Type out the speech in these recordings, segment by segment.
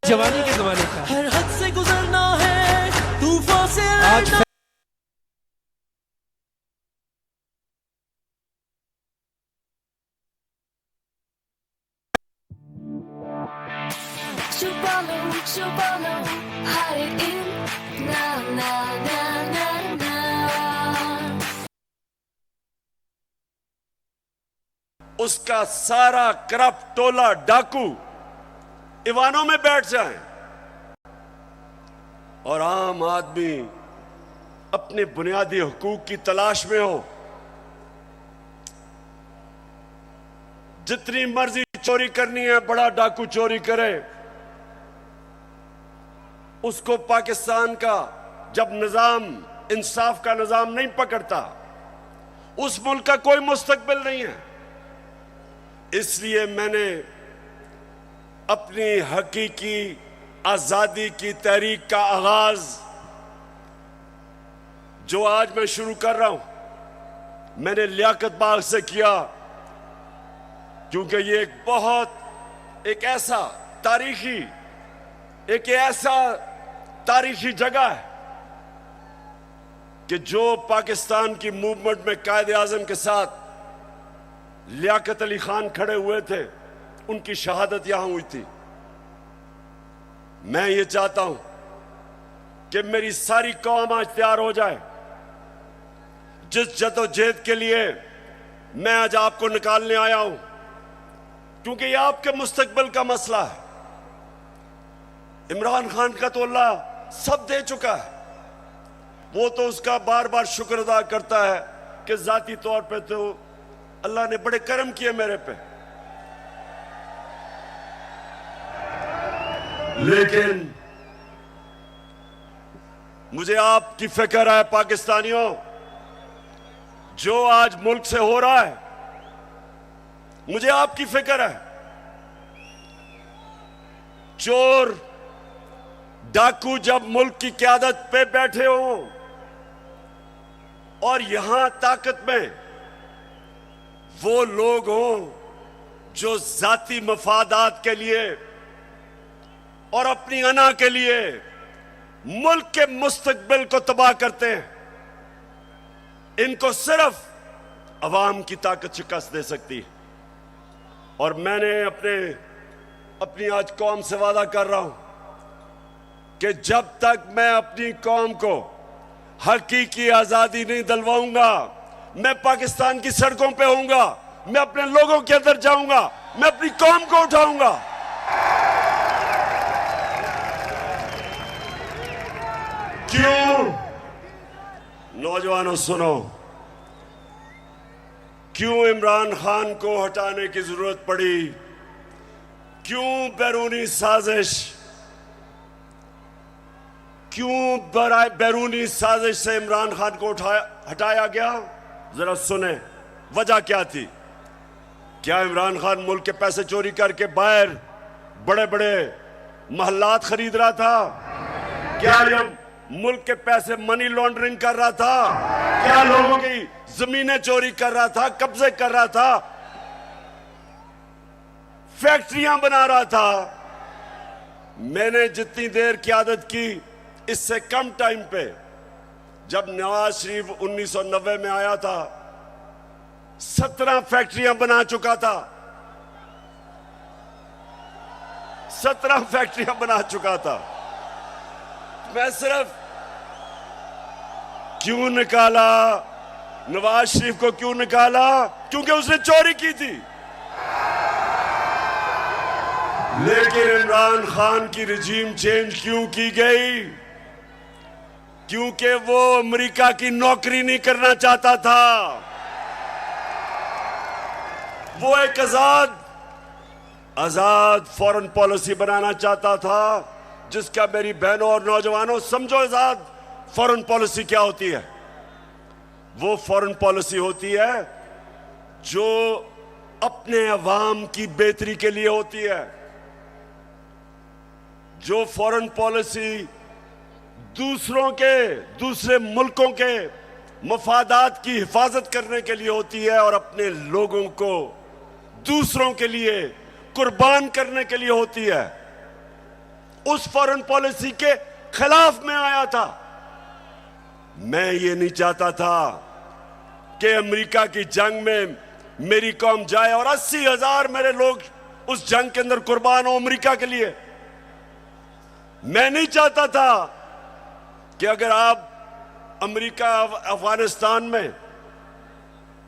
जवानी के जमाने का। हर हद से गुजरना है, तूफान से आज लड़ना। Chupalo, hide it in, na na na na na. उसका सारा करप्ट टोला डाकू ईवानों में बैठ जाए और आम आदमी अपने बुनियादी हुकूक की तलाश में हो। जितनी मर्जी चोरी करनी है, बड़ा डाकू चोरी करे, उसको पाकिस्तान का जब निजाम इंसाफ का निजाम नहीं पकड़ता, उस मुल्क का कोई मुस्तकबिल नहीं है। इसलिए मैंने अपनी हकीकी आजादी की तहरीक का आगाज जो आज मैं शुरू कर रहा हूं, मैंने लियाकत बाग से किया, क्योंकि ये एक ऐसा तारीखी जगह है कि जो पाकिस्तान की मूवमेंट में कायदे आजम के साथ लियाकत अली खान खड़े हुए थे, उनकी शहादत यहां हुई थी। मैं ये चाहता हूं कि मेरी सारी कौम आज तैयार हो जाए। जिस जदोजहद के लिए मैं आज आपको निकालने आया हूं, क्योंकि ये आपके मुस्तकबिल का मसला है। इमरान खान का तो अल्लाह सब दे चुका है, वो तो उसका बार बार शुक्र अदा करता है कि जाती तौर पे तो अल्लाह ने बड़े करम किए मेरे पे। लेकिन मुझे आपकी फिक्र है पाकिस्तानियों, जो आज मुल्क से हो रहा है, मुझे आपकी फिक्र है। चोर डाकू जब मुल्क की क़यादत पे बैठे हों और यहां ताकत में वो लोग हों जो जाती मफादात के लिए और अपनी अना के लिए मुल्क के मुस्तकबिल को तबाह करते हैं, इनको सिर्फ अवाम की ताकत शिकस्त दे सकती है। और मैंने अपनी आज कौम से वादा कर रहा हूं कि जब तक मैं अपनी कौम को हकीकी आजादी नहीं दिलवाऊंगा, मैं पाकिस्तान की सड़कों पे होऊंगा, मैं अपने लोगों के अंदर जाऊंगा, मैं अपनी कौम को उठाऊंगा। क्यों? नौजवानों सुनो, क्यों इमरान खान को हटाने की जरूरत पड़ी? क्यों बैरूनी साजिश? क्यों बैरूनी साजिश से इमरान खान को हटाया गया? जरा सुने, वजह क्या थी? क्या इमरान खान मुल्क के पैसे चोरी करके बाहर बड़े बड़े महल्लात खरीद रहा था? क्या ये मुल्क के पैसे मनी लॉन्ड्रिंग कर रहा था? क्या लोगों की जमीनें चोरी कर रहा था, कब्जे कर रहा था, फैक्ट्रियां बना रहा था? मैंने जितनी देर क़यादत की, इससे कम टाइम पे, जब नवाज शरीफ 1990 में आया था, 17 फैक्ट्रियां बना चुका था। 17 फैक्ट्रियां बना चुका था। मैं सिर्फ क्यों निकाला नवाज शरीफ को? क्यों निकाला? क्योंकि उसने चोरी की थी। लेकिन इमरान खान की रिजीम चेंज क्यों की गई? क्योंकि वो अमेरिका की नौकरी नहीं करना चाहता था। वो एक आजाद फॉरेन पॉलिसी बनाना चाहता था, जिसका मेरी बहनों और नौजवानों समझो आजाद फॉरेन पॉलिसी क्या होती है। वो फॉरेन पॉलिसी होती है जो अपने अवाम की बेहतरी के लिए होती है। जो फॉरेन पॉलिसी दूसरे मुल्कों के मफादात की हिफाजत करने के लिए होती है और अपने लोगों को दूसरों के लिए कुर्बान करने के लिए होती है, उस फॉरेन पॉलिसी के खिलाफ मैं आया था। मैं ये नहीं चाहता था कि अमेरिका की जंग में मेरी कौम जाए और 80,000 मेरे लोग उस जंग के अंदर कुर्बान हो अमेरिका के लिए। मैं नहीं चाहता था कि अगर आप अमेरिका अफगानिस्तान में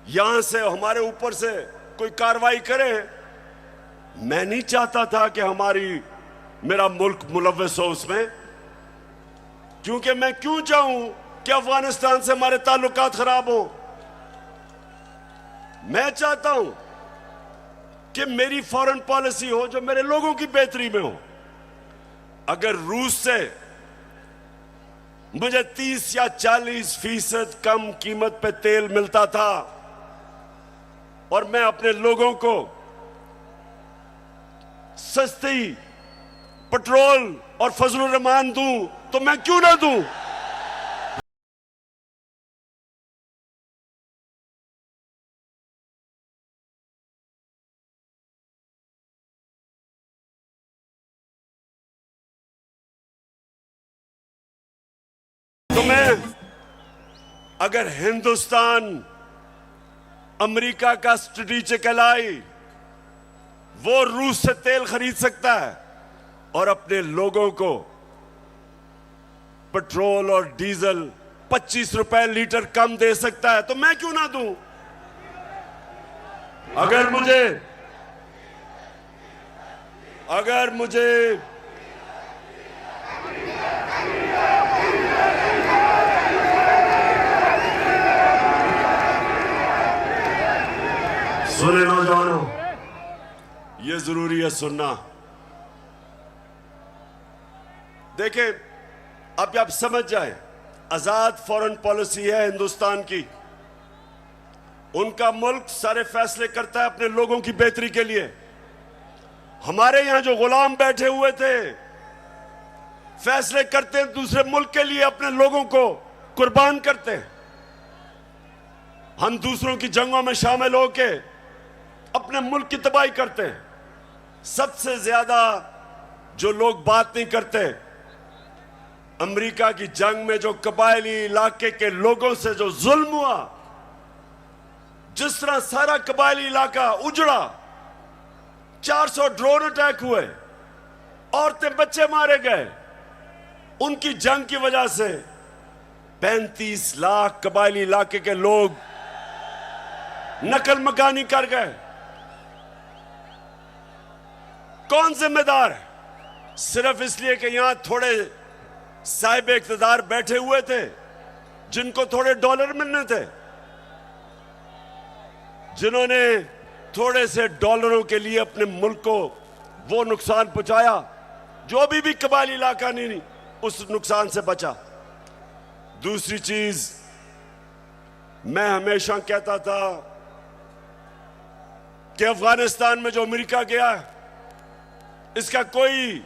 यहां से हमारे ऊपर से कोई कार्रवाई करे, मैं नहीं चाहता था कि मेरा मुल्क मुलव्वस हो उसमें, क्योंकि मैं क्यों चाहूं कि अफगानिस्तान से हमारे ताल्लुकात खराब हो। मैं चाहता हूं कि मेरी फॉरेन पॉलिसी हो जो मेरे लोगों की बेहतरी में हो। अगर रूस से मुझे 30 या 40% कम कीमत पे तेल मिलता था और मैं अपने लोगों को सस्ती पेट्रोल और फजलुर रहमान दूं, तो मैं क्यों ना दूं। तो मैं, अगर हिंदुस्तान अमेरिका का स्ट्रेटेजिक एलाई, वो रूस से तेल खरीद सकता है और अपने लोगों को पेट्रोल और डीजल 25 रुपए लीटर कम दे सकता है, तो मैं क्यों ना दूं। अगर मुझे सुने नौजवानों, यह जरूरी है सुनना। देखें, अब आप समझ जाएं, आजाद फॉरेन पॉलिसी है हिंदुस्तान की। उनका मुल्क सारे फैसले करता है अपने लोगों की बेहतरी के लिए। हमारे यहां जो गुलाम बैठे हुए थे, फैसले करते हैं दूसरे मुल्क के लिए, अपने लोगों को कुर्बान करते हैं। हम दूसरों की जंगों में शामिल होके अपने मुल्क की तबाही करते हैं। सबसे ज्यादा जो लोग बात नहीं करते, अमेरिका की जंग में जो कबायली इलाके के लोगों से जो जुल्म हुआ, जिस तरह सारा कबायली इलाका उजड़ा, 400 ड्रोन अटैक हुए, औरतें बच्चे मारे गए, उनकी जंग की वजह से 35 लाख कबायली इलाके के लोग नकल मकानी कर गए। कौन जिम्मेदार है? सिर्फ इसलिए कि यहां थोड़े साहिब इख्तिदार बैठे हुए थे जिनको थोड़े डॉलर मिलने थे, जिन्होंने थोड़े से डॉलरों के लिए अपने मुल्क को वो नुकसान पहुंचाया जो भी कबायली इलाका नहीं उस नुकसान से बचा। दूसरी चीज, मैं हमेशा कहता था कि अफगानिस्तान में जो अमेरिका गया है, इसका कोई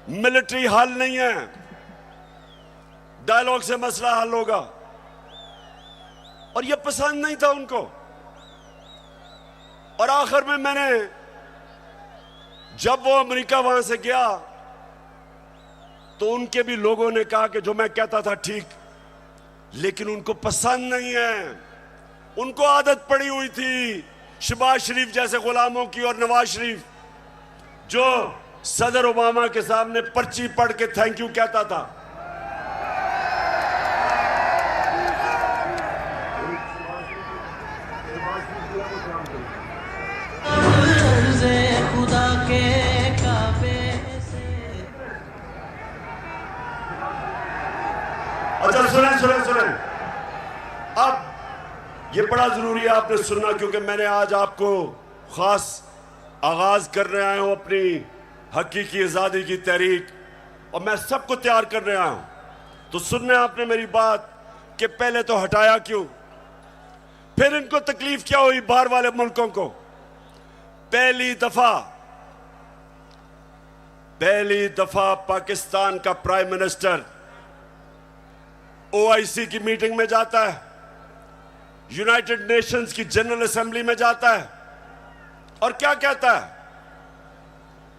मिलिट्री हल नहीं है, डायलॉग से मसला हल होगा। और यह पसंद नहीं था उनको। और आखिर में मैंने, जब वो अमेरिका वहां से गया, तो उनके भी लोगों ने कहा कि जो मैं कहता था ठीक, लेकिन उनको पसंद नहीं है। उनको आदत पड़ी हुई थी शहबाज शरीफ जैसे गुलामों की और नवाज शरीफ जो सदर ओबामा के सामने पर्ची पढ़ के थैंक यू कहता था। खुदा के काबे से। अच्छा सुने, अब ये बड़ा जरूरी है आपने सुनना, क्योंकि मैंने आज आपको खास आगाज करने आया हूं अपनी हकीकी आजादी की तहरीक, और मैं सबको तैयार करने आया हूं। तो सुनने आपने मेरी बात कि पहले तो हटाया क्यों, फिर इनको तकलीफ क्या हुई बाहर वाले मुल्कों को। पहली दफा पाकिस्तान का प्राइम मिनिस्टर ओआईसी की मीटिंग में जाता है, यूनाइटेड नेशंस की जनरल असेंबली में जाता है, और क्या कहता है?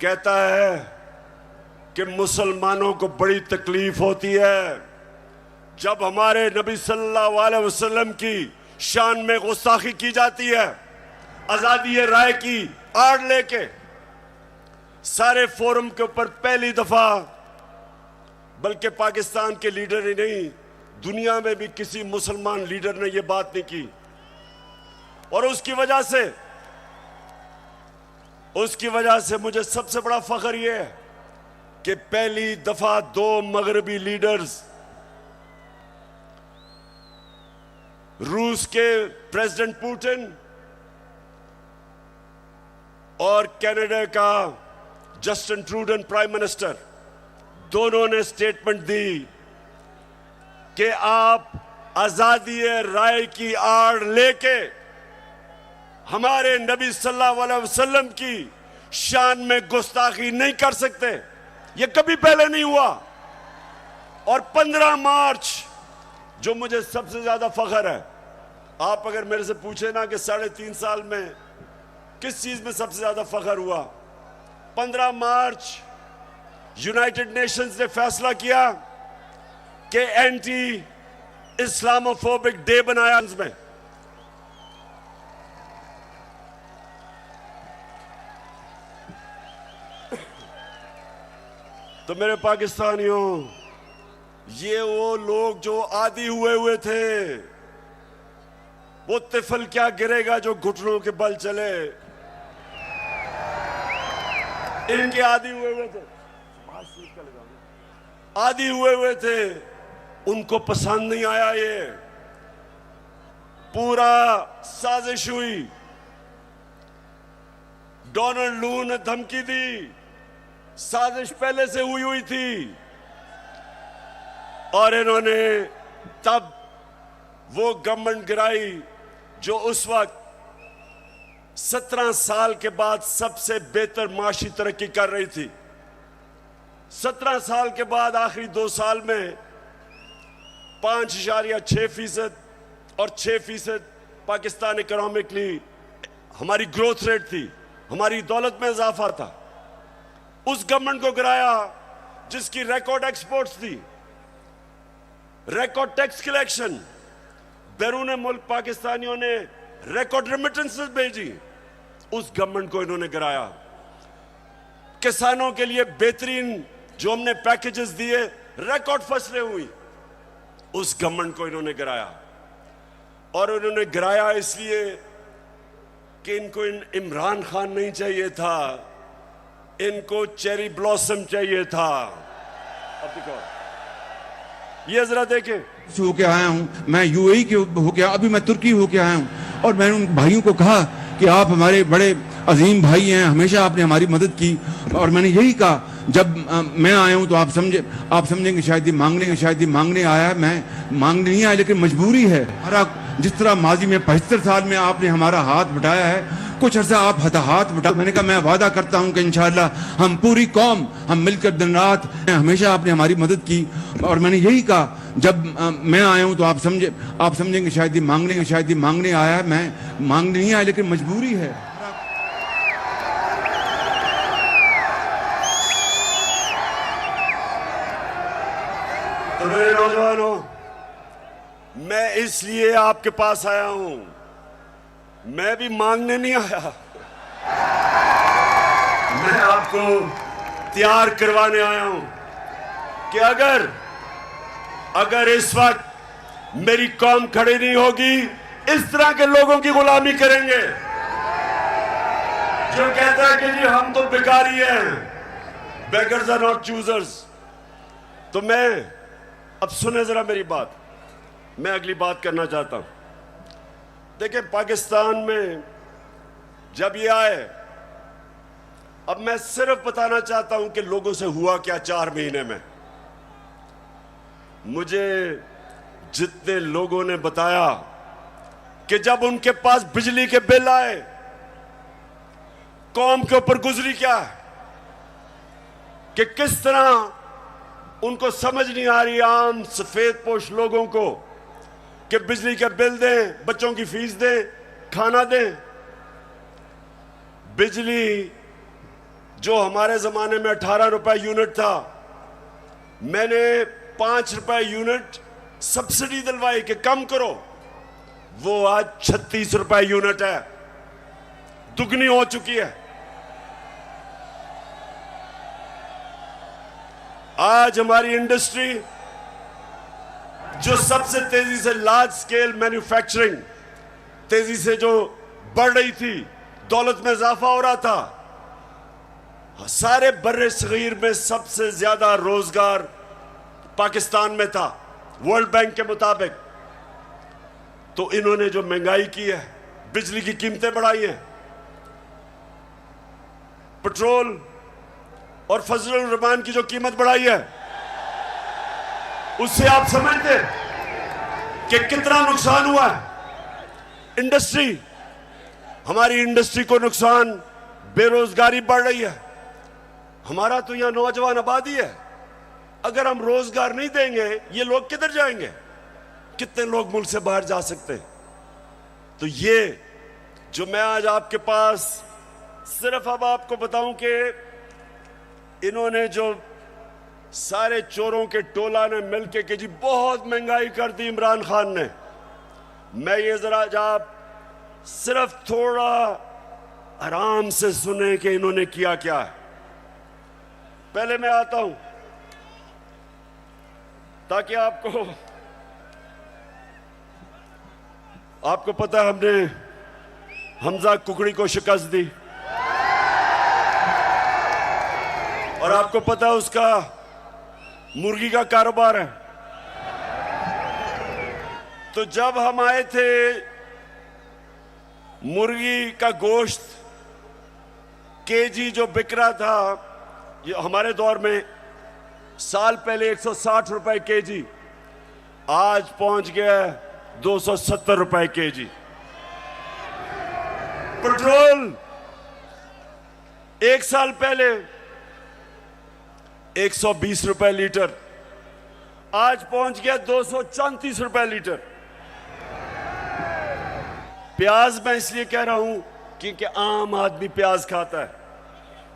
कहता है कि मुसलमानों को बड़ी तकलीफ होती है जब हमारे नबी सल्लल्लाहु अलैहि वसल्लम की शान में गुस्ताखी की जाती है। आजादी राय की आड़ लेके सारे फोरम के ऊपर पहली दफा, बल्कि पाकिस्तान के लीडर ही नहीं, दुनिया में भी किसी मुसलमान लीडर ने यह बात नहीं की। और उसकी वजह से मुझे सबसे बड़ा फख्र यह है कि पहली दफा 2 मगरबी लीडर्स, रूस के प्रेसिडेंट पुतिन और कनाडा का जस्टिन ट्रूडो प्राइम मिनिस्टर, दोनों ने स्टेटमेंट दी कि आप आजादी राय की आड़ लेके हमारे नबी सल्लल्लाहु अलैहि वसल्लम की शान में गुस्ताखी नहीं कर सकते। यह कभी पहले नहीं हुआ। और 15 मार्च, जो मुझे सबसे ज्यादा फख्र है, आप अगर मेरे से पूछे ना कि 3.5 साल में किस चीज में सबसे ज्यादा फख्र हुआ, 15 मार्च यूनाइटेड नेशंस ने फैसला किया कि एंटी इस्लामोफोबिक डे बनाया में। तो मेरे पाकिस्तानियों, ये वो लोग जो आदी हुए थे, वो तिफल क्या गिरेगा जो घुटनों के बल चले, इनके आदी हुए थे, आदी हुए थे, उनको पसंद नहीं आया। ये पूरा साजिश हुई। डोनाल्ड लू ने धमकी दी, साजिश पहले से हुई थी। और इन्होंने तब वो गवर्नमेंट गिराई जो उस वक्त 17 साल के बाद सबसे बेहतर माशी तरक्की कर रही थी। 17 साल के बाद आखिरी 2 साल में 5.6% और 6% पाकिस्तान इकोनॉमिकली हमारी ग्रोथ रेट थी, हमारी दौलत में इजाफा था। उस गवर्नमेंट को गिराया जिसकी रिकॉर्ड एक्सपोर्ट्स थी, रिकॉर्ड टैक्स कलेक्शन, बैरून मुल्क पाकिस्तानियों ने रिकॉर्ड रेमिटेंसेस भेजी। उस गवर्नमेंट को इन्होंने गिराया। किसानों के लिए बेहतरीन जो हमने पैकेजेस दिए, रिकॉर्ड फसलें हुई, उस गवर्नमेंट को इन्होंने गिराया। और उन्होंने गिराया इसलिए कि इनको इमरान खान नहीं चाहिए था, इनको चेरी ब्लॉसम चाहिए था। अब देखो, ये जरा देखें, होके आया हूँ मैं, यूएई के होके, अभी मैं तुर्की होके आया हूँ। और मैंने उन भाइयों को कहा कि आप हमारे बड़े अजीम भाई हैं, हमेशा आपने हमारी मदद की। और मैंने यही कहा, जब मैं आया हूँ तो आप समझेंगे शायद, ये मांगने आया है। मैं मांगने नहीं आया, लेकिन मजबूरी है। हमारा जिस तरह माजी में 75 साल में आपने हमारा हाथ बटाया है, कुछ अर्सा आप हाथ बटा। मैंने कहा मैं वादा करता हूं कि इंशाअल्लाह हम पूरी कौम, हम मिलकर दिन रात, हमेशा आपने हमारी मदद की। और मैंने यही कहा, जब मैं आया हूं तो आप समझेंगे शायद, ये मांगने आया है। मैं मांगने नहीं आया, लेकिन मजबूरी है। तो मेरे नौजवानों, मैं इसलिए आपके पास आया हूं, मैं भी मांगने नहीं आया, मैं आपको तैयार करवाने आया हूं कि अगर इस वक्त मेरी कौम खड़ी नहीं होगी, इस तरह के लोगों की गुलामी करेंगे जो कहता है कि जी हम तो भिखारी हैं, बेगर्स आर नॉट चूजर्स। तो मैं, अब सुने जरा मेरी बात, मैं अगली बात करना चाहता हूं। देखिए, पाकिस्तान में जब ये आए, अब मैं सिर्फ बताना चाहता हूं कि लोगों से हुआ क्या 4 महीने में। मुझे जितने लोगों ने बताया कि जब उनके पास बिजली के बिल आए, कौम के ऊपर गुजरी क्या है, कि किस तरह उनको समझ नहीं आ रही, आम सफेद पोश लोगों को, कि बिजली के बिल दें, बच्चों की फीस दें, खाना दें। बिजली जो हमारे जमाने में 18 रुपए यूनिट था, मैंने 5 रुपए यूनिट सब्सिडी दिलवाई कि कम करो, वो आज 36 रुपए यूनिट है, दुगनी हो चुकी है। आज हमारी इंडस्ट्री जो सबसे तेजी से लार्ज स्केल मैन्युफैक्चरिंग तेजी से जो बढ़ रही थी, दौलत में इजाफा हो रहा था, सारे बर्रे सगीर में सबसे ज्यादा रोजगार पाकिस्तान में था वर्ल्ड बैंक के मुताबिक। तो इन्होंने जो महंगाई की है, बिजली की कीमतें बढ़ाई हैं, पेट्रोल और फजलुर रहमान की जो कीमत बढ़ाई है, उससे आप समझते हैं कि कितना नुकसान हुआ है। इंडस्ट्री, हमारी इंडस्ट्री को नुकसान, बेरोजगारी बढ़ रही है। हमारा तो यहां नौजवान आबादी है, अगर हम रोजगार नहीं देंगे ये लोग किधर जाएंगे? कितने लोग मुल्क से बाहर जा सकते हैं? तो ये जो मैं आज आपके पास सिर्फ अब आपको बताऊं कि इन्होंने जो सारे चोरों के टोला ने मिलके कि जी बहुत महंगाई कर दी इमरान खान ने, मैं ये जरा आप सिर्फ थोड़ा आराम से सुने कि इन्होंने किया क्या है। पहले मैं आता हूं ताकि आपको पता है हमने हमजा कुकड़ी को शिकस्त दी, और आपको पता है उसका मुर्गी का कारोबार है। तो जब हम आए थे, मुर्गी का गोश्त केजी जो बिक रहा था, ये हमारे दौर में साल पहले 160 रुपए केजी, आज पहुंच गया 270 रुपए केजी। पेट्रोल एक साल पहले 120 रुपए लीटर, आज पहुंच गया 234 रुपए लीटर। प्याज मैं इसलिए कह रहा हूं क्योंकि आम आदमी प्याज खाता है।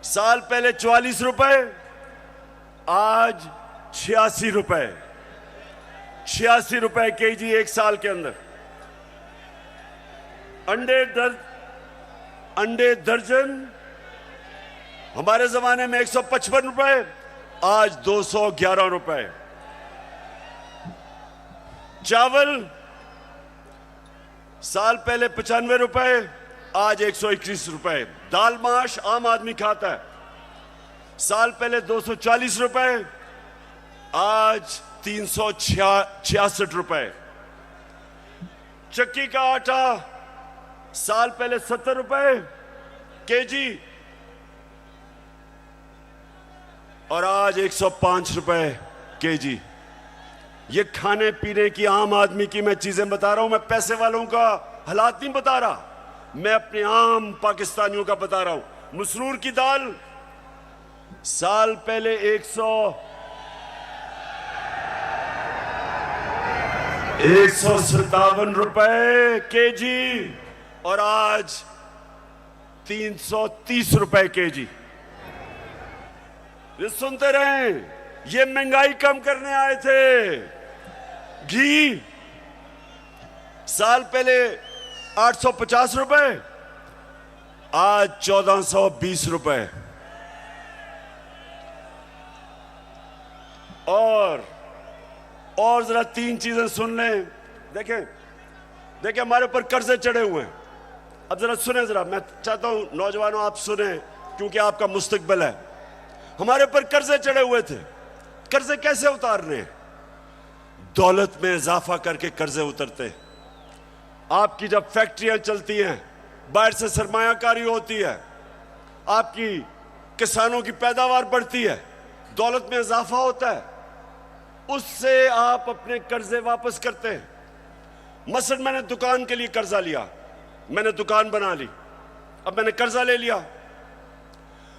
साल पहले 44 रुपए, आज 86 रुपए, 86 रुपए केजी एक साल के अंदर। अंडे दर्जन हमारे जमाने में 155 रुपए, आज 211 रुपए। चावल साल पहले 95 रुपए, आज 121 रुपए। दाल माश आम आदमी खाता है, साल पहले 240 रुपए, आज 366 रुपए। चक्की का आटा साल पहले 70 रुपए केजी, और आज 105 रुपए केजी। ये खाने पीने की आम आदमी की मैं चीजें बता रहा हूं, मैं पैसे वालों का हालात नहीं बता रहा, मैं अपने आम पाकिस्तानियों का बता रहा हूं। मसरूर की दाल साल पहले 157 रुपए केजी, और आज 330 रुपए केजी। ये सुनते रहें, ये महंगाई कम करने आए थे। घी साल पहले 850 रुपए, आज 1420 रुपए। और जरा तीन चीजें सुन लें। देखें हमारे ऊपर कर्जे चढ़े हुए हैं। अब जरा सुने, जरा मैं चाहता हूं नौजवानों आप सुने, क्योंकि आपका मुस्तकबिल है। हमारे ऊपर कर्जे चढ़े हुए थे, कर्जे कैसे उतारने हैं? दौलत में इजाफा करके कर्जे उतरते हैं। आपकी जब फैक्ट्रियां चलती हैं, बाहर से सरमायाकारी होती है, आपकी किसानों की पैदावार बढ़ती है, दौलत में इजाफा होता है, उससे आप अपने कर्जे वापस करते हैं। मसलन मैंने दुकान के लिए कर्जा लिया, मैंने दुकान बना ली, अब मैंने कर्जा ले लिया।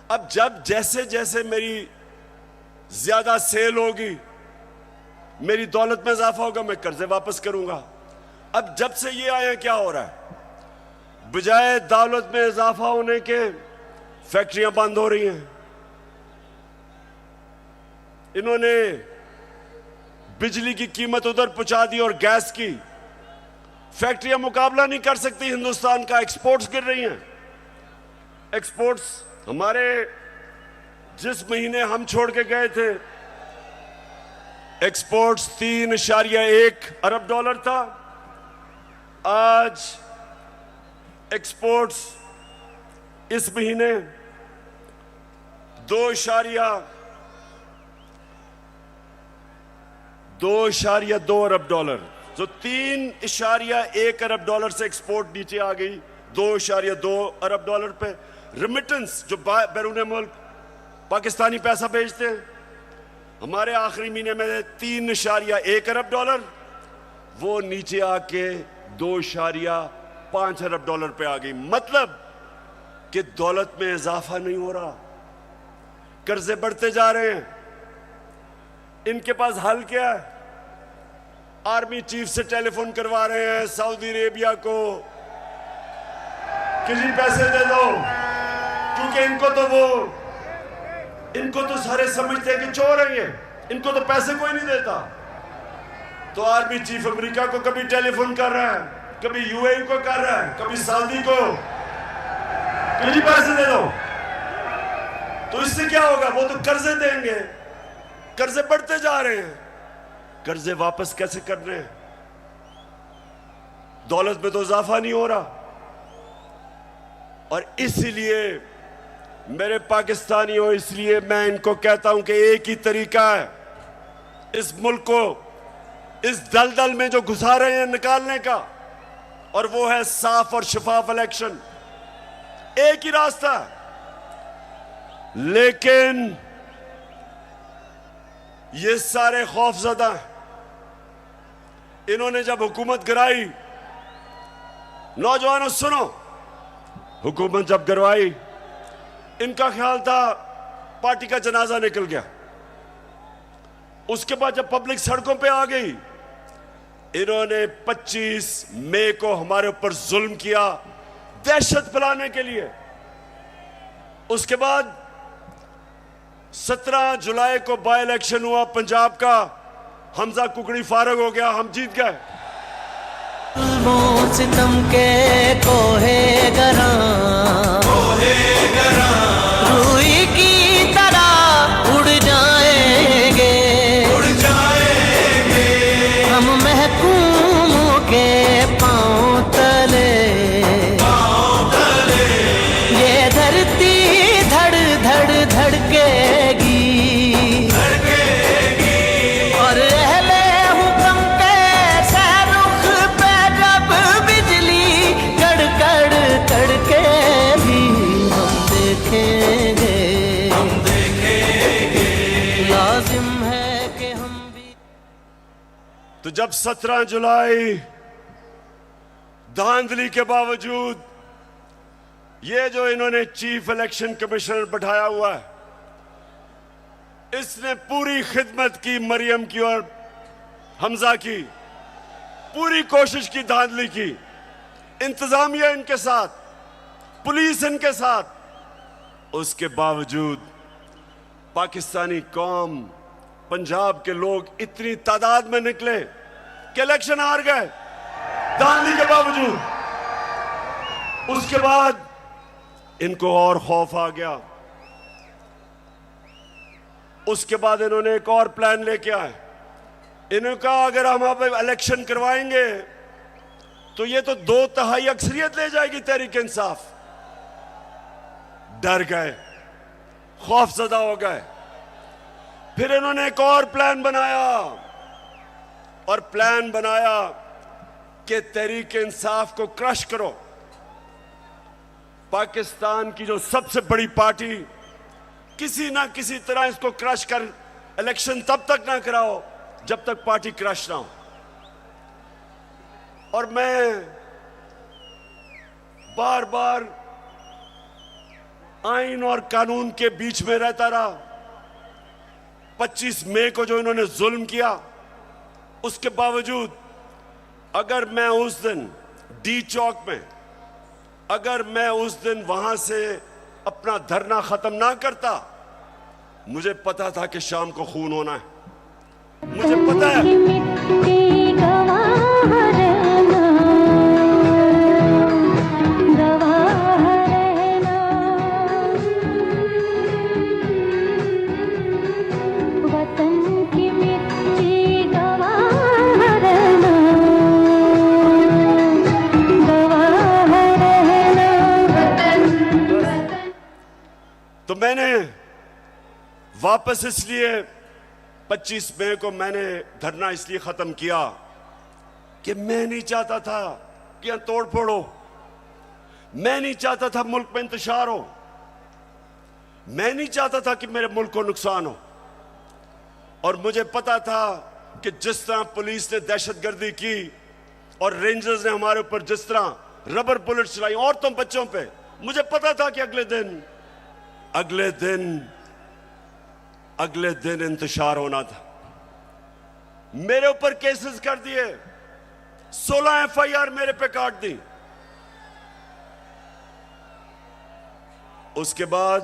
अब जब जैसे जैसे मेरी ज्यादा सेल होगी, मेरी दौलत में इजाफा होगा, मैं कर्जे वापस करूंगा। अब जब से ये आया, क्या हो रहा है? बजाय दौलत में इजाफा होने के फैक्ट्रियां बंद हो रही हैं, इन्होंने बिजली की कीमत उधर पहुंचा दी और गैस की। फैक्ट्रियां मुकाबला नहीं कर सकती हिंदुस्तान का, एक्सपोर्ट्स गिर रही हैं। एक्सपोर्ट्स हमारे जिस महीने हम छोड़ के गए थे, एक्सपोर्ट्स 3.1 अरब डॉलर था। आज एक्सपोर्ट्स इस महीने 2.2 अरब डॉलर, तो 3.1 अरब डॉलर से एक्सपोर्ट नीचे आ गई 2.2 अरब डॉलर पे। रेमिटेंस जो बैरून मुल्क पाकिस्तानी पैसा भेजते हैं, हमारे आखिरी महीने में 3.1 अरब डॉलर, वो नीचे आके 2.5 अरब डॉलर पे आ गई। मतलब कि दौलत में इजाफा नहीं हो रहा, कर्जे बढ़ते जा रहे हैं। इनके पास हल क्या है? आर्मी चीफ से टेलीफोन करवा रहे हैं सऊदी अरेबिया को कि जी पैसे दे दो, क्योंकि इनको तो सारे समझते हैं कि चोर हैं ये, इनको तो पैसे कोई नहीं देता। तो आर्मी चीफ अमेरिका को कभी टेलीफोन कर रहा है, कभी यूएई को कर रहा है, कभी सऊदी को कि जी पैसे दे दो। तो इससे क्या होगा? वो तो कर्जे देंगे, कर्जे बढ़ते जा रहे हैं, कर्जे वापस कैसे कर रहे हैं? दौलत में तो इजाफा नहीं हो रहा। और इसलिए मेरे पाकिस्तानियों, इसलिए मैं इनको कहता हूं कि एक ही तरीका है इस मुल्क को इस दलदल में जो घुसा रहे हैं निकालने का, और वो है साफ और शफाफ इलेक्शन। एक ही रास्ता है। लेकिन ये सारे खौफजदा हैं। इन्होंने जब हुकूमत गिराई, नौजवानों सुनो, हुकूमत जब गिरवाई, इनका ख्याल था पार्टी का जनाजा निकल गया। उसके बाद जब पब्लिक सड़कों पे आ गई, इन्होंने 25 मई को हमारे ऊपर जुल्म किया दहशत फैलाने के लिए। उसके बाद 17 जुलाई को बाई इलेक्शन हुआ पंजाब का, हमजा कुकड़ी फारग हो गया, हम जीत गए। सितम के कोहे गरा रूई की तरह उड़ जाएंगे हम महकूमों के पांव तले। ये धरती धड़ धड़ धड़केगी और अहले हुक्म के सहरुख पे जब बिजली कड़कड़ कड़केगी, हम देखेंगे लाजिम है कि हम भी। तो जब 17 जुलाई धांधली के बावजूद ये जो इन्होंने चीफ इलेक्शन कमिश्नर बैठाया हुआ है, इसने पूरी खिदमत की मरियम की और हमजा की, पूरी कोशिश की, धांधली की, इंतजामिया इनके साथ, पुलिस इनके साथ। उसके बावजूद पाकिस्तानी कौम, पंजाब के लोग इतनी तादाद में निकले कि इलेक्शन हार गए धांधली के बावजूद। उसके बाद इनको और खौफ आ गया। उसके बाद इन्होंने एक और प्लान लेके आए। इन्होंने कहा अगर हम अब इलेक्शन करवाएंगे तो ये तो 2/3 अक्सरियत ले जाएगी तहरीक इंसाफ। डर गए, खौफजदा हो गए। फिर इन्होंने एक और प्लान बनाया, और प्लान बनाया कि तहरीक इंसाफ को क्रश करो। पाकिस्तान की जो सबसे बड़ी पार्टी, किसी ना किसी तरह इसको क्रश कर इलेक्शन तब तक ना कराओ जब तक पार्टी क्रश ना हो। और मैं बार बार आइन और कानून के बीच में रहता रहा। 25 मई को जो इन्होंने जुल्म किया, उसके बावजूद अगर मैं उस दिन डी चौक में, अगर मैं उस दिन वहां से अपना धरना खत्म ना करता मुझे पता था कि शाम को खून होना है, मुझे पता है। मिट्टी गवाह रहना, गवाह रहना, वतन की मिट्टी गवाह रहना, गवाह रहना, तो मैंने वापस इसलिए 25 मई को मैंने धरना इसलिए खत्म किया कि मैं नहीं चाहता था कि यहां तोड़ फोड़ हो, मैं नहीं चाहता था मुल्क में इंतशार हो, मैं नहीं चाहता था कि मेरे मुल्क को नुकसान हो। और मुझे पता था कि जिस तरह पुलिस ने दहशतगर्दी की और रेंजर्स ने हमारे ऊपर जिस तरह रबर बुलेट चलाई औरतों बच्चों पे, मुझे पता था कि अगले दिन इंतशार होना था। मेरे ऊपर केसेस कर दिए, 16 FIR मेरे पे काट दी। उसके बाद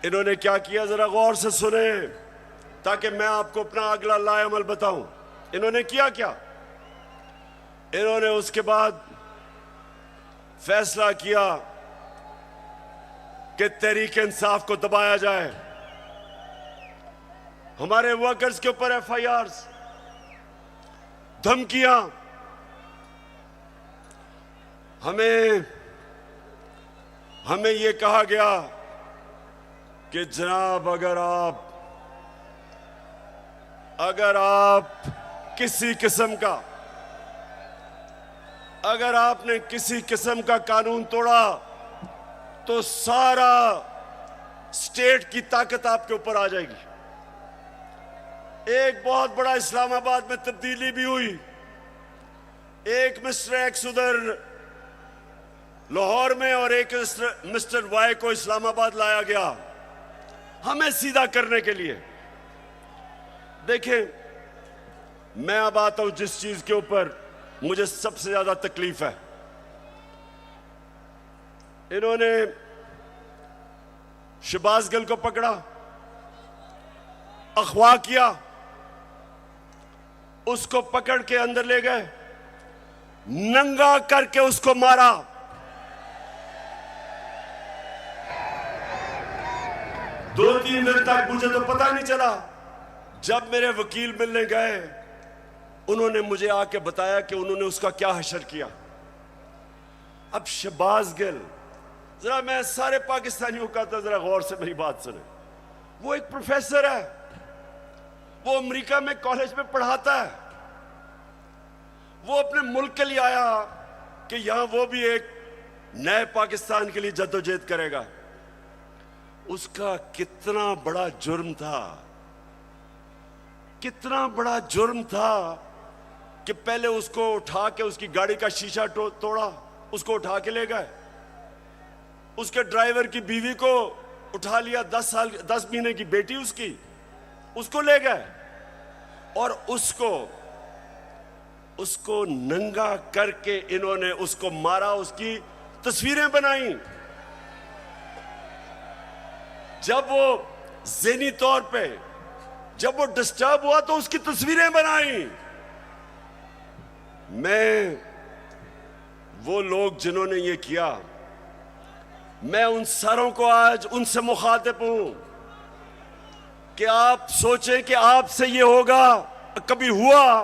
इन्होंने क्या किया, जरा गौर से सुने ताकि मैं आपको अपना अगला लाएअमल बताऊं। इन्होंने किया क्या, इन्होंने उसके बाद फैसला किया कि तहरीक इंसाफ को दबाया जाए, हमारे वर्कर्स के ऊपर FIRs, धमकियां, हमें यह कहा गया कि जनाब अगर आप किसी किस्म का, अगर आपने किसी किस्म का कानून तोड़ा तो सारा स्टेट की ताकत आपके ऊपर आ जाएगी। एक बहुत बड़ा इस्लामाबाद में तब्दीली भी हुई, एक मिस्टर एक्स उधर लाहौर में और एक मिस्टर वाई को इस्लामाबाद लाया गया हमें सीधा करने के लिए। देखें, मैं अब आता हूं जिस चीज के ऊपर मुझे सबसे ज्यादा तकलीफ है। इन्होंने शहबाज गिल को पकड़ा, अगवा किया, उसको पकड़ के अंदर ले गए, नंगा करके उसको मारा। दो तीन दिन तक मुझे तो पता नहीं चला। जब मेरे वकील मिलने गए, उन्होंने मुझे आके बताया कि उन्होंने उसका क्या हशर किया। अब शहबाज गिल, जरा मैं सारे पाकिस्तानियों का तो जरा गौर से मेरी बात सुने, वो एक प्रोफेसर है, वो अमेरिका में कॉलेज में पढ़ाता है, वो अपने मुल्क के लिए आया कि यहां वो भी एक नए पाकिस्तान के लिए जद्दोजहद करेगा। उसका कितना बड़ा जुर्म था, कितना बड़ा जुर्म था कि पहले उसको उठा के उसकी गाड़ी का शीशा तोड़ा, उसको उठा के ले गए, उसके ड्राइवर की बीवी को उठा लिया, 10 महीने की बेटी उसको ले गए और उसको नंगा करके इन्होंने उसको मारा, उसकी तस्वीरें बनाई। जब वो ज़हनी तौर पे जब वो डिस्टर्ब हुआ तो उसकी तस्वीरें बनाई। मैं वो लोग जिन्होंने ये किया, मैं उन सारों को आज उनसे मुखातिब हूं कि आप सोचें कि आपसे ये होगा, कभी हुआ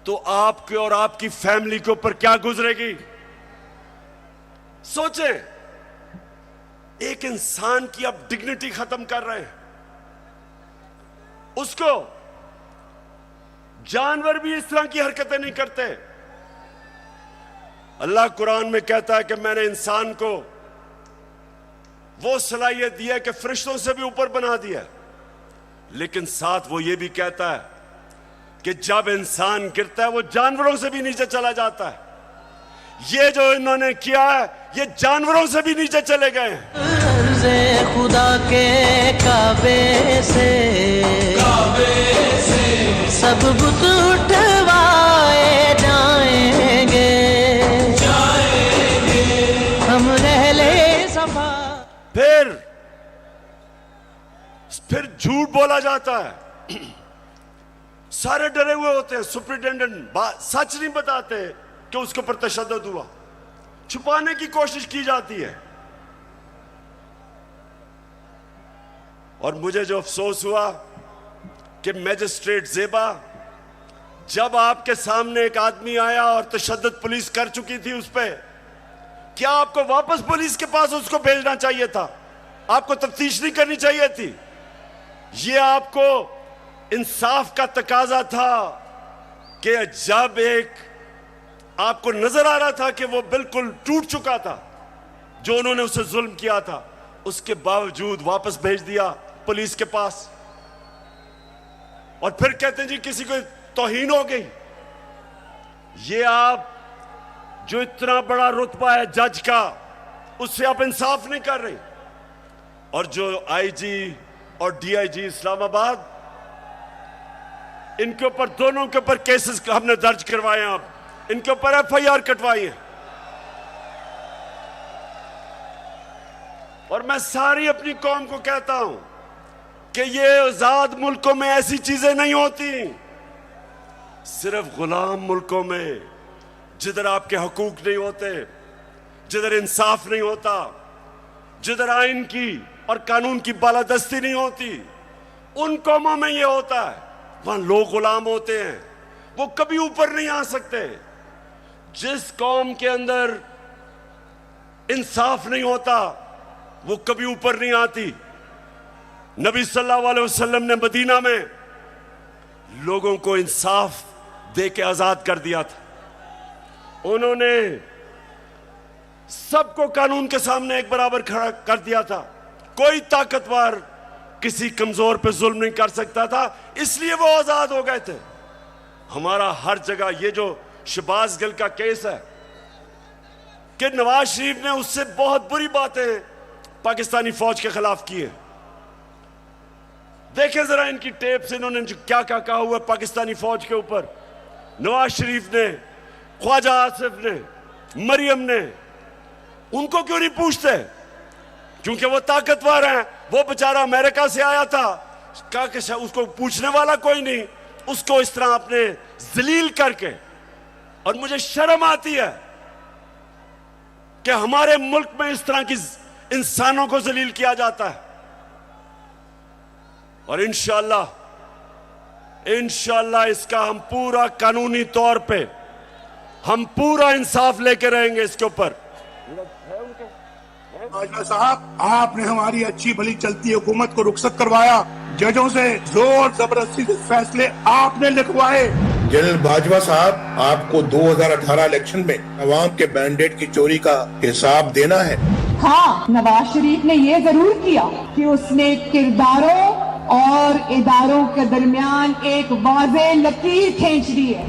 तो आपके और आपकी फैमिली के ऊपर क्या गुजरेगी। सोचें, एक इंसान की आप डिग्निटी खत्म कर रहे हैं, उसको जानवर भी इस तरह की हरकतें नहीं करते। अल्लाह कुरान में कहता है कि मैंने इंसान को वो सलाहियत दी है कि फरिश्तों से भी ऊपर बना दिया, लेकिन साथ वो ये भी कहता है कि जब इंसान गिरता है वो जानवरों से भी नीचे चला जाता है। ये जो इन्होंने किया है, ये जानवरों से भी नीचे चले गए हैं। अर्ज़े खुदा के काबे से सब बुत उठवाए जाएंगे, हम रहले सफा। फिर झूठ बोला जाता है, सारे डरे हुए होते हैं, सुपरिटेंडेंट सच नहीं बताते कि उसके ऊपर तशद्दुद हुआ, छुपाने की कोशिश की जाती है। और मुझे जो अफसोस हुआ कि मैजिस्ट्रेट ज़ेबा, जब आपके सामने एक आदमी आया और तशद्दुद पुलिस कर चुकी थी उस पर, क्या आपको वापस पुलिस के पास उसको भेजना चाहिए था? आपको तफ्तीश नहीं करनी चाहिए थी? यह आपको इंसाफ का तकाजा था कि जब एक आपको नजर आ रहा था कि वो बिल्कुल टूट चुका था, जो उन्होंने उसे जुल्म किया था, उसके बावजूद वापस भेज दिया पुलिस के पास, और फिर कहते हैं जी किसी को तौहीन हो गई। ये आप जो इतना बड़ा रुतबा है जज का, उससे आप इंसाफ नहीं कर रहे। और जो आईजी और डीआईजी इस्लामाबाद, इनके ऊपर, दोनों के ऊपर केसेस हमने दर्ज करवाए हैं, आप इनके ऊपर एफआईआर कटवाई है। और मैं सारी अपनी कौम को कहता हूं कि ये आजाद मुल्कों में ऐसी चीजें नहीं होती। सिर्फ गुलाम मुल्कों में, जिधर आपके हकूक नहीं होते, जिधर इंसाफ नहीं होता, जिधर आइन की और कानून की बालादस्ती नहीं होती, उन कौमों में यह होता है। वहां लोग गुलाम होते हैं, वो कभी ऊपर नहीं आ सकते। जिस कौम के अंदर इंसाफ नहीं होता, वो कभी ऊपर नहीं आती। नबी सल्लल्लाहु अलैहि वसल्लम ने मदीना में लोगों को इंसाफ दे के आजाद कर दिया था। उन्होंने सबको कानून के सामने एक बराबर खड़ा कर दिया था। कोई ताकतवर किसी कमजोर पे जुल्म नहीं कर सकता था, इसलिए वो आजाद हो गए थे। हमारा हर जगह ये जो शहबाज गिल का केस है कि नवाज शरीफ ने उससे बहुत बुरी बातें पाकिस्तानी फौज के खिलाफ की है। देखें जरा इनकी टेप से इन्होंने जो क्या क्या कहा हुआ पाकिस्तानी फौज के ऊपर। नवाज शरीफ ने, ख्वाजा आसिफ ने, मरियम ने, उनको क्यों नहीं पूछते? क्योंकि वो ताकतवर हैं। वो बेचारा अमेरिका से आया था, कहा कि उसको पूछने वाला कोई नहीं, उसको इस तरह अपने जलील करके। और मुझे शर्म आती है कि हमारे मुल्क में इस तरह की इंसानों को जलील किया जाता है। और इंशाअल्लाह इसका हम पूरा कानूनी तौर पे हम पूरा इंसाफ लेके रहेंगे इसके ऊपर। बाजवा साहब, आपने हमारी अच्छी भली चलती हुकूमत को रुखसत करवाया, जजों से जोर जबरदस्ती से फैसले आपने लिखवाए। जनरल बाजवा साहब, आपको 2018 इलेक्शन में अवाम के मैंडेट की चोरी का हिसाब देना है। हाँ, नवाज शरीफ ने ये जरूर किया कि उसने किरदारों और इदारों के दरमियान एक वाज़ेह लकीर खींच दी है।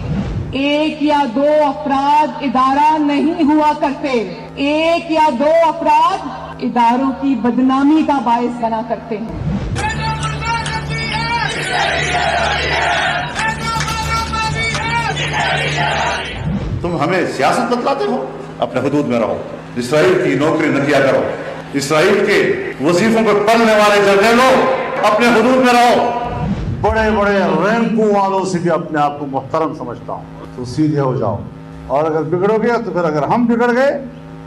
एक या दो अफराद इदारा नहीं हुआ करते, एक या दो अफराद इदारों की बदनामी का बायस बना करते हैं। तुम हमें सियासत बतलाते हो, अपने हुदूद में रहो। इसराइल की नौकरी न किया करो। इसराइल के वजीफों पर पलने वाले जर्नलों, अपने हुदूद में रहो। बड़े बड़े रैंकों वालों से भी अपने आप को मुहतरम समझता हूँ, तो सीधे हो जाओ। और अगर बिगड़ोगे तो फिर अगर हम बिगड़ गए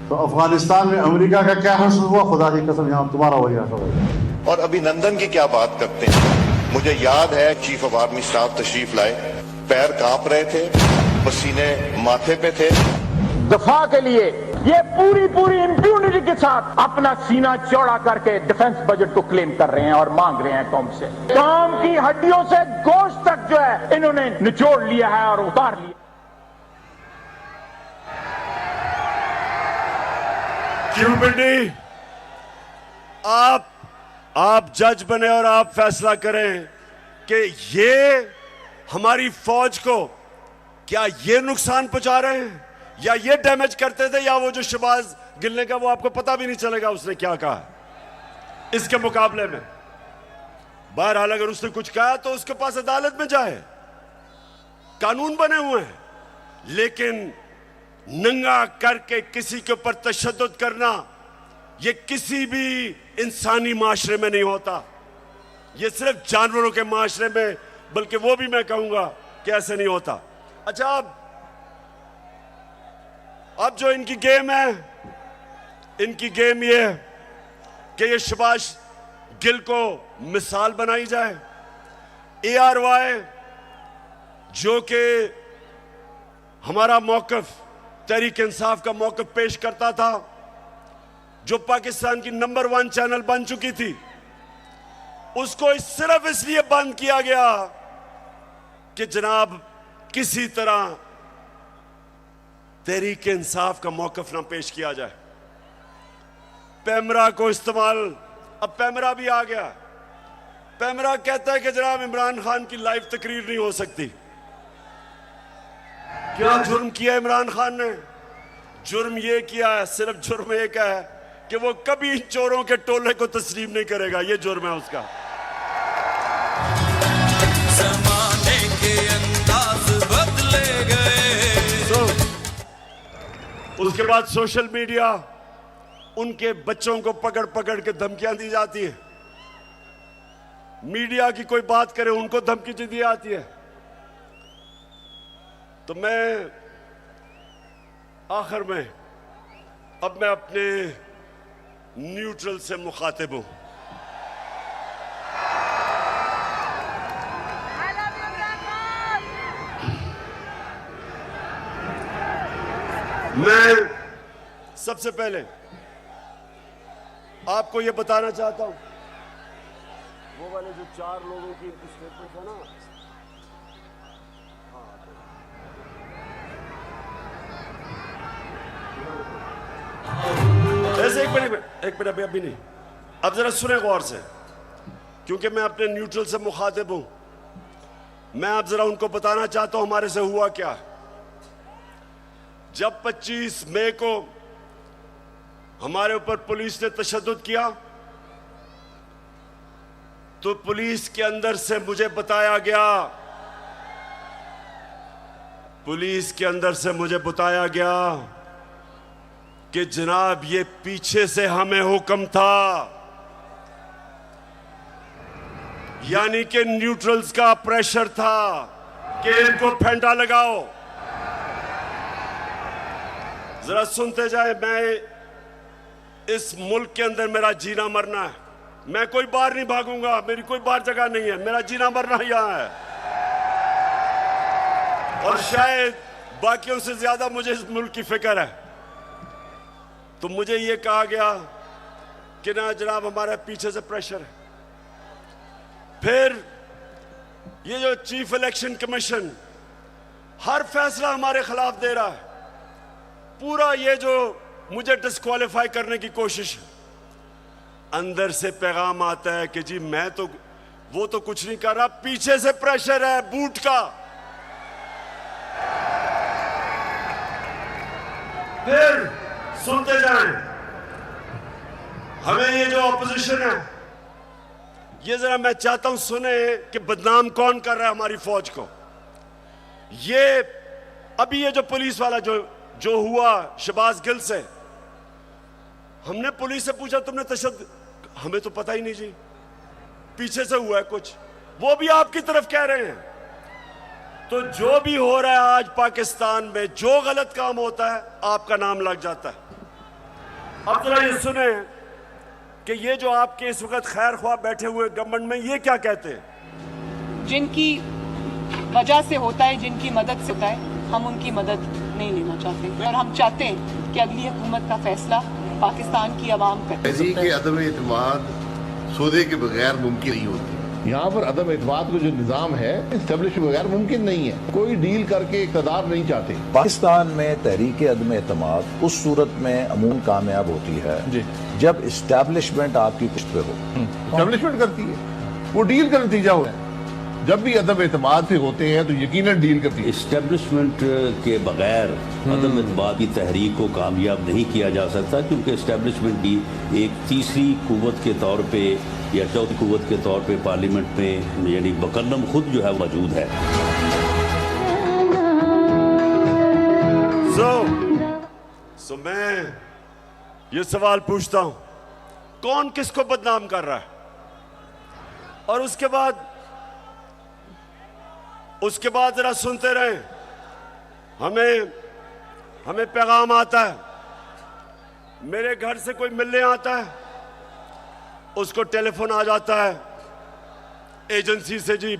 तो अफगानिस्तान में अमेरिका का क्या हश्र हुआ, खुदा की कसम यहाँ तुम्हारा वही हश्र होगा। और अभिनंदन की क्या बात करते हैं। मुझे याद है चीफ ऑफ आर्मी स्टाफ तशरीफ लाए, पैर कांप रहे थे, पसीने माथे पे थे। दफा के लिए ये पूरी इंप्यूनिटी के साथ अपना सीना चौड़ा करके डिफेंस बजट को क्लेम कर रहे हैं और मांग रहे हैं कौम से। काम की हड्डियों से गोश्त तक जो है इन्होंने निचोड़ लिया है और उतार लिया। क्यों बेटी, आप जज बने और आप फैसला करें कि ये हमारी फौज को क्या ये नुकसान पहुंचा रहे हैं या ये डैमेज करते थे, या वो जो शहबाज गिल का, वो आपको पता भी नहीं चलेगा उसने क्या कहा इसके मुकाबले में। बहरहाल अगर उसने कुछ कहा तो उसके पास अदालत में जाए, कानून बने हुए हैं। लेकिन नंगा करके किसी के ऊपर तशद्दुद करना, ये किसी भी इंसानी माशरे में नहीं होता। ये सिर्फ जानवरों के माशरे में, बल्कि वो भी मैं कहूंगा कि ऐसे नहीं होता। अच्छा, अब जो इनकी गेम है, इनकी गेम ये है कि ये शहबाज गिल को मिसाल बनाई जाए। ARY जो कि हमारा मौकफ, तहरीक इंसाफ का मौकफ पेश करता था, जो पाकिस्तान की नंबर 1 चैनल बन चुकी थी, उसको सिर्फ इसलिए बंद किया गया कि जनाब किसी तरह तहरीक इंसाफ का मौकफ ना पेश किया जाए। पैमरा को इस्तेमाल, अब पैमरा भी आ गया। पैमरा कहता है कि जनाब इमरान खान की लाइव तकरीर नहीं हो सकती। क्या जुर्म किया इमरान खान ने? जुर्म ये किया है, सिर्फ जुर्म एक है कि वो कभी चोरों के टोले को तस्लीम नहीं करेगा। ये जुर्म है उसका। ज़माने के अंदाज बदले गए। उसके बाद सोशल मीडिया, उनके बच्चों को पकड़ पकड़ के धमकियां दी जाती है। मीडिया की कोई बात करे उनको धमकी दी जाती है। तो मैं आखिर में अब मैं अपने न्यूट्रल से मुखातिब हूं। मैं सबसे पहले आपको यह बताना चाहता हूं, वो वाले जो 4 लोगों की स्टेटमेंट है ना, ऐसे एक मिनट अभी नहीं, अब जरा सुने गौर से, क्योंकि मैं अपने न्यूट्रल से मुखातिब हूं। मैं अब जरा उनको बताना चाहता हूं हमारे से हुआ क्या। जब 25 मई को हमारे ऊपर पुलिस ने तशद्दुद किया, तो पुलिस के अंदर से मुझे बताया गया, पुलिस के अंदर से मुझे बताया गया कि जनाब ये पीछे से हमें हुक्म था, यानी कि न्यूट्रल्स का प्रेशर था कि इनको फेंटा लगाओ। जरा सुनते जाए, मैं इस मुल्क के अंदर मेरा जीना मरना है। मैं कोई बाहर नहीं भागूंगा, मेरी कोई बाहर जगह नहीं है, मेरा जीना मरना यहां है। और शायद बाकियों से ज्यादा मुझे इस मुल्क की फिक्र है। तो मुझे यह कहा गया कि ना जनाब हमारे पीछे से प्रेशर है। फिर ये जो चीफ इलेक्शन कमीशन हर फैसला हमारे खिलाफ दे रहा है, पूरा ये जो मुझे डिस्क्वालीफाई करने की कोशिश है, अंदर से पैगाम आता है कि जी मैं तो वो तो कुछ नहीं कर रहा, पीछे से प्रेशर है बूट का। फिर सुनते जाएं, हमें ये जो ऑपोजिशन है, ये जरा मैं चाहता हूं सुने कि बदनाम कौन कर रहा है हमारी फौज को। ये अभी ये जो पुलिस वाला जो हुआ शहबाज गिल से, हमने पुलिस से पूछा तुमने तशद्दुद, हमें तो पता ही नहीं जी, पीछे से हुआ है कुछ, वो भी आपकी तरफ कह रहे हैं। तो जो भी हो रहा है आज पाकिस्तान में, जो गलत काम होता है आपका नाम लग जाता है। अब जरा ये सुने कि ये जो आपके इस वक्त खैर ख्वाह बैठे हुए गवर्नमेंट में, ये क्या कहते हैं। जिनकी वजह से होता है, जिनकी मदद से होता है, हम उनकी मदद नहीं लेना चाहते और हम चाहते हैं कि अगली हुकूमत का फैसला पाकिस्तान की आवाम करे। तहरीक के अदम एतमाद सौदे के बगैर मुमकिन नहीं होती। यहाँ पर अदम एतमाद का जो निज़ाम है इस्टेब्लिश के बगैर मुमकिन नहीं है। कोई डील करके इक़्तिदार नहीं चाहते। पाकिस्तान में तहरीक अदम एतमाद उस सूरत में अमूमन कामयाब होती है जब इस्टेब्लिशमेंट आपकी पुष्ट पे हो। इस्टेब्लिशमेंट करती है, वो डील का नतीजा हो। जब भी अदम एतमाद से होते हैं तो यकीनन डील करती है। इस्टेब्लिशमेंट के बगैर अदम एतमाद की तहरीक को कामयाब नहीं किया जा सकता, क्योंकि इस्टेब्लिशमेंट की एक तीसरी कुव्वत के तौर पे या चौथी कुव्वत के तौर पे पार्लियामेंट में यानी मुकर्रम खुद जो है मौजूद है। सो मैं ये सवाल पूछता हूं, कौन किसको बदनाम कर रहा है? और उसके बाद जरा सुनते रहे। हमें पैगाम आता है, मेरे घर से कोई मिलने आता है, उसको टेलीफोन आ जाता है एजेंसी से, जी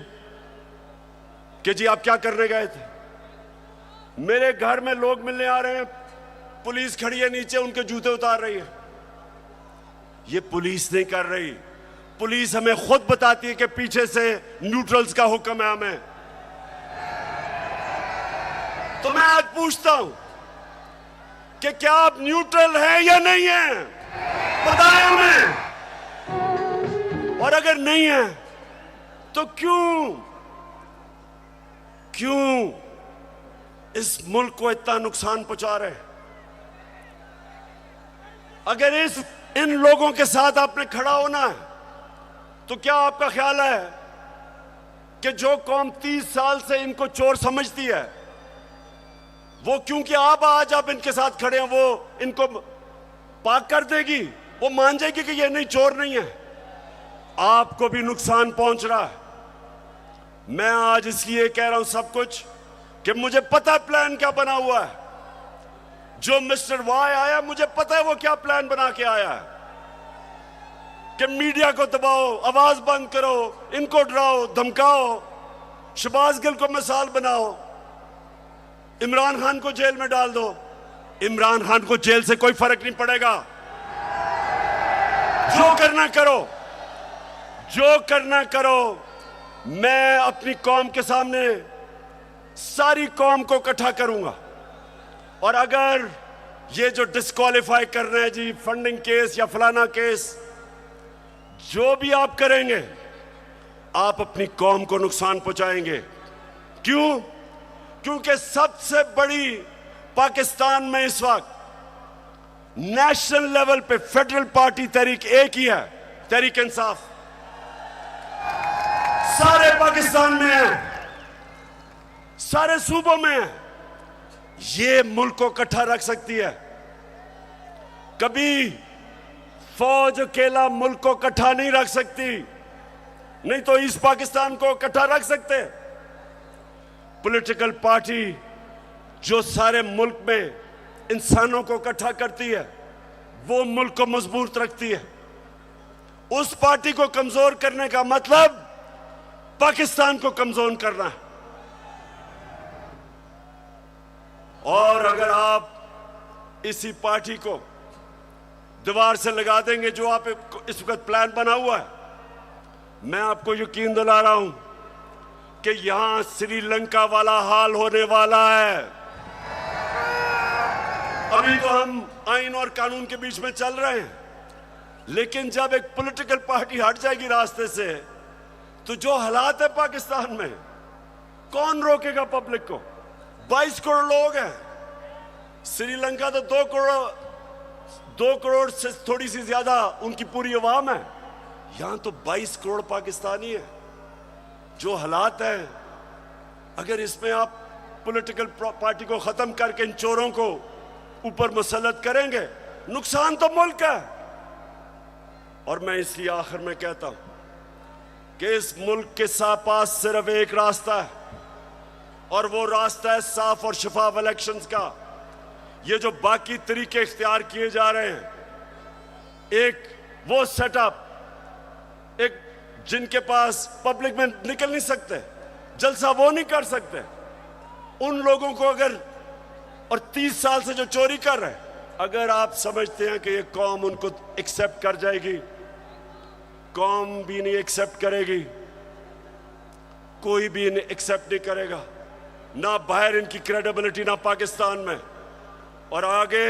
कि जी आप क्या करने गए थे। मेरे घर में लोग मिलने आ रहे हैं, पुलिस खड़ी है नीचे, उनके जूते उतार रही है। ये पुलिस नहीं कर रही, पुलिस हमें खुद बताती है कि पीछे से न्यूट्रल्स का हुक्म है हमें। तो मैं आज पूछता हूं कि क्या आप न्यूट्रल हैं या नहीं हैं, बताएं हमें। और अगर नहीं है तो क्यों इस मुल्क को इतना नुकसान पहुंचा रहे हैं? अगर इन लोगों के साथ आपने खड़ा होना है तो क्या आपका ख्याल है कि जो कौम 30 साल से इनको चोर समझती है, वो क्योंकि आज आप इनके साथ खड़े हैं वो इनको पाक कर देगी, वो मान जाएगी कि ये नहीं, चोर नहीं है? आपको भी नुकसान पहुंच रहा है। मैं आज इसलिए कह रहा हूं सब कुछ कि मुझे पता है प्लान क्या बना हुआ है। जो मिस्टर वाई आया, मुझे पता है वो क्या प्लान बना के आया है कि मीडिया को दबाओ, आवाज बंद करो, इनको डराओ धमकाओ, शहबाज गिल को मिसाल बनाओ, इमरान खान को जेल में डाल दो। इमरान खान को जेल से कोई फर्क नहीं पड़ेगा। जो करना करो, जो करना करो। मैं अपनी कौम के सामने सारी कौम को इकट्ठा करूंगा, और अगर ये जो डिस्क्वालीफाई कर रहे हैं जी, फंडिंग केस या फलाना केस, जो भी आप करेंगे आप अपनी कौम को नुकसान पहुंचाएंगे। क्यों? क्योंकि सबसे बड़ी पाकिस्तान में इस वक्त नेशनल लेवल पे फेडरल पार्टी तहरीक एक ही है, तहरीक इंसाफ। सारे पाकिस्तान में है, सारे सूबों में है। ये मुल्क को इकट्ठा रख सकती है। कभी फौज अकेला मुल्क को इकट्ठा नहीं रख सकती, नहीं तो ईस्ट पाकिस्तान को इकट्ठा रख सकते। पॉलिटिकल पार्टी जो सारे मुल्क में इंसानों को इकट्ठा करती है, वो मुल्क को मजबूत रखती है। उस पार्टी को कमजोर करने का मतलब पाकिस्तान को कमजोर करना है। और अगर आप इसी पार्टी को दीवार से लगा देंगे, जो आप इस वक्त प्लान बना हुआ है, मैं आपको यकीन दिला रहा हूं कि यहां श्रीलंका वाला हाल होने वाला है। अभी तो हम आइन और कानून के बीच में चल रहे हैं, लेकिन जब एक पॉलिटिकल पार्टी हट जाएगी रास्ते से, तो जो हालात है पाकिस्तान में, कौन रोकेगा पब्लिक को? 22 करोड़ लोग हैं। श्रीलंका तो 2 करोड़ से थोड़ी सी ज्यादा उनकी पूरी आवाम है। यहां तो 22 करोड़ पाकिस्तानी है। जो हालात है, अगर इसमें आप पॉलिटिकल पार्टी को खत्म करके इन चोरों को ऊपर मुसल्लत करेंगे, नुकसान तो मुल्क है। और मैं इसलिए आखिर में कहता हूं कि इस मुल्क के पास सिर्फ एक रास्ता है, और वो रास्ता है साफ और शफाफ इलेक्शंस का। ये जो बाकी तरीके इख्तियार किए जा रहे हैं, एक वो सेटअप, एक जिनके पास पब्लिक में निकल नहीं सकते, जलसा वो नहीं कर सकते, उन लोगों को अगर, और 30 साल से जो चोरी कर रहे हैं, अगर आप समझते हैं कि ये कौम उनको एक्सेप्ट कर जाएगी, कौम भी नहीं एक्सेप्ट करेगी, कोई भी इन्हें एक्सेप्ट नहीं करेगा, ना बाहर इनकी क्रेडिबिलिटी, ना पाकिस्तान में। और आगे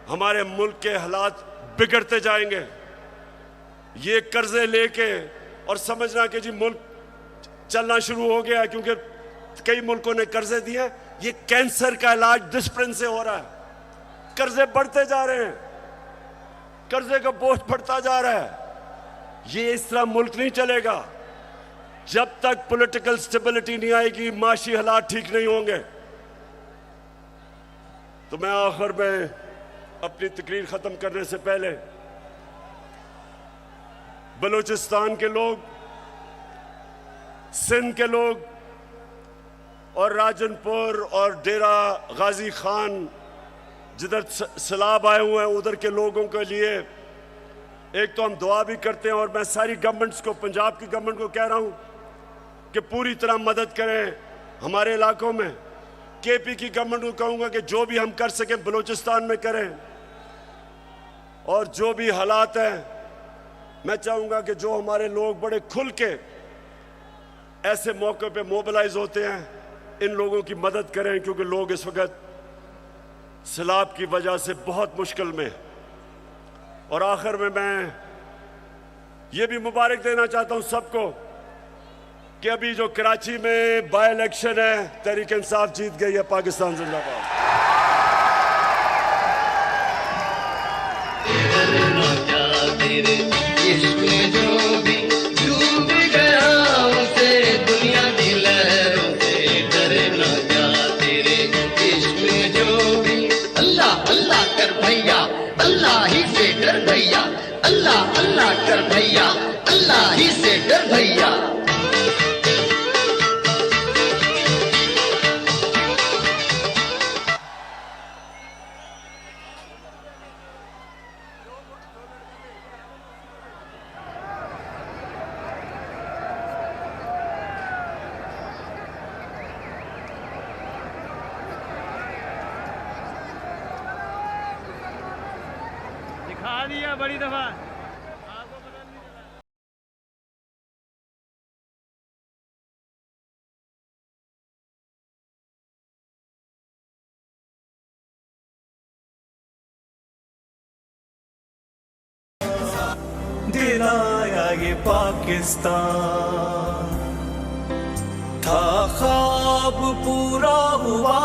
हमारे मुल्क के हालात बिगड़ते जाएंगे। ये कर्जे लेके और समझना कि जी मुल्क चलना शुरू हो गया क्योंकि कई मुल्कों ने कर्जे दिए, ये कैंसर का इलाज डिसिप्लिन से हो रहा है। कर्जे बढ़ते जा रहे हैं, कर्जे का बोझ बढ़ता जा रहा है। ये इस तरह मुल्क नहीं चलेगा। जब तक पॉलिटिकल स्टेबिलिटी नहीं आएगी, माशी हालात ठीक नहीं होंगे। तो मैं आखिर में अपनी तकरीर खत्म करने से पहले बलूचिस्तान के लोग सिंध के लोग और राजनपुर और डेरा गाजी खान जिधर सैलाब आए हुए हैं उधर के लोगों के लिए एक तो हम दुआ भी करते हैं, और मैं सारी गवर्नमेंट्स को, पंजाब की गवर्नमेंट को कह रहा हूं कि पूरी तरह मदद करें हमारे इलाकों में। केपी की गवर्नमेंट को कहूंगा कि जो भी हम कर सकें बलूचिस्तान में करें, और जो भी हालात हैं मैं चाहूंगा कि जो हमारे लोग बड़े खुल के ऐसे मौके पे मोबिलाइज होते हैं इन लोगों की मदद करें, क्योंकि लोग इस वक्त सैलाब की वजह से बहुत मुश्किल में। और आखिर में मैं ये भी मुबारक देना चाहता हूं सबको कि अभी जो कराची में बाय इलेक्शन है तहरीक इंसाफ जीत गई है। पाकिस्तान जिंदाबाद। अल्लाह ही से डर भैया, अल्लाह अल्लाह कर भैया, अल्लाह ही से डर भैया। दिखा दिया बड़ी दफा। दिलाया ये पाकिस्तान था, ख्वाब पूरा हुआ